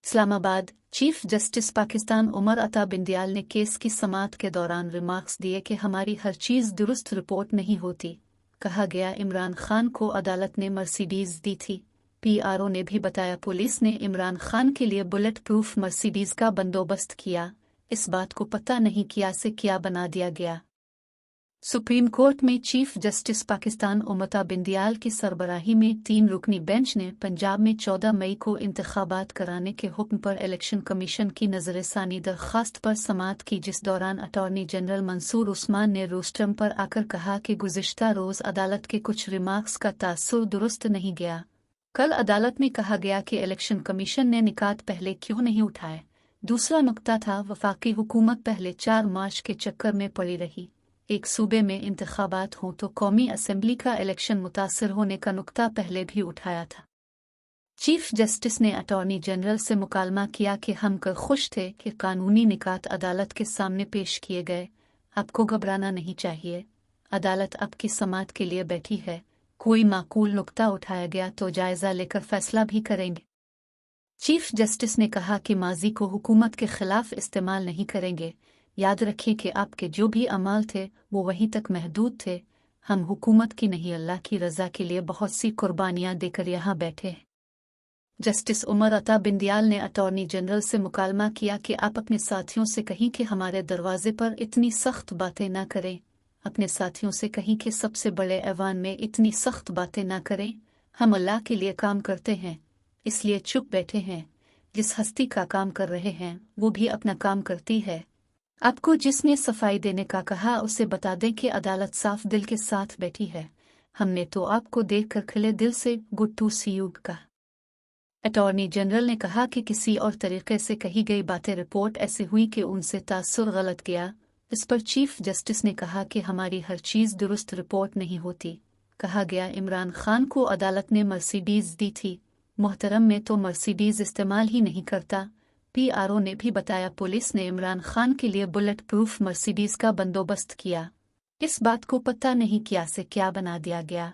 Islamabad. Chief justice Pakistan Umar Ata बिंदियाल ने case की समाअत के दौरान रिमार्क्स दिए कि हमारी हर चीज़ दुरुस्त रिपोर्ट नहीं होती। कहा गया इमरान खान को अदालत ने मर्सिडीज़ दी थी। पीआरओ ने भी बताया पुलिस ने इमरान खान के लिए बुलेट प्रूफ मर्सिडीज़ का बंदोबस्त किया, इस बात को पता नहीं किया से क्या बना दिया गया। सुप्रीम कोर्ट में चीफ जस्टिस पाकिस्तान उमर बिंदियाल की सरबराही में 3 रुकनी बेंच ने पंजाब में 14 मई को इंतखाबात कराने के हुक्म पर इलेक्शन कमीशन की नज़रसानी दरख्वास्त पर समाअत की, जिस दौरान अटॉर्नी जनरल मंसूर उस्मान ने रोस्टरम पर आकर कहा कि गुज़िश्ता रोज़ अदालत के कुछ रिमार्क्स का तासुर दुरुस्त नहीं गया। कल अदालत में कहा गया कि इलेक्शन कमीशन ने निकात पहले क्यों नहीं उठाए। दूसरा नुक्ता था वफाकी हुकूमत पहले 4 मार्च के चक्कर में पड़ी रही। एक सूबे में इंतखाबात हों तो कौमी असम्बली का इलेक्शन मुतासर होने का नुक्ता पहले भी उठाया था। चीफ जस्टिस ने अटॉर्नी जनरल से मुकालमा किया कि हम कर खुश थे कि कानूनी निकात अदालत के सामने पेश किए गए, आपको घबराना नहीं चाहिए, अदालत अब की समाअत के लिए बैठी है, कोई माकूल नुक्ता उठाया गया तो जायज़ा लेकर फैसला भी करेंगे। चीफ जस्टिस ने कहा कि माजी को हुकूमत के खिलाफ इस्तेमाल नहीं करेंगे। याद रखें कि आपके जो भी अमाल थे वो वहीं तक महदूद थे, हम हुकूमत की नहीं अल्लाह की रज़ा के लिए बहुत सी कुर्बानियां देकर यहाँ बैठे हैं। जस्टिस उमर अता बिंदियाल ने अटॉर्नी जनरल से मुकालमा किया कि आप अपने साथियों से कहीं कि हमारे दरवाजे पर इतनी सख्त बातें ना करें, अपने साथियों से कहीं कि सबसे बड़े ऐवान में इतनी सख्त बातें ना करें, हम अल्लाह के लिए काम करते हैं इसलिए चुप बैठे हैं, जिस हस्ती का काम कर रहे हैं वो भी अपना काम करती है। आपको जिसने सफाई देने का कहा उसे बता दें कि अदालत साफ दिल के साथ बैठी है, हमने तो आपको देखकर खिले दिल से गुड टू सी यू कहा। अटॉर्नी जनरल ने कहा कि किसी और तरीके से कही गई बातें रिपोर्ट ऐसे हुई कि उनसे तासुर गलत गया। इस पर चीफ जस्टिस ने कहा कि हमारी हर चीज़ दुरुस्त रिपोर्ट नहीं होती। कहा गया इमरान खान को अदालत ने मर्सिडीज़ दी थी, मोहतरम में तो मर्सिडीज़ इस्तेमाल ही नहीं करता। पीआरओ ने भी बताया पुलिस ने इमरान खान के लिए बुलेट प्रूफ मर्सिडीज़ का बंदोबस्त किया, इस बात को पता नहीं किया से क्या बना दिया गया।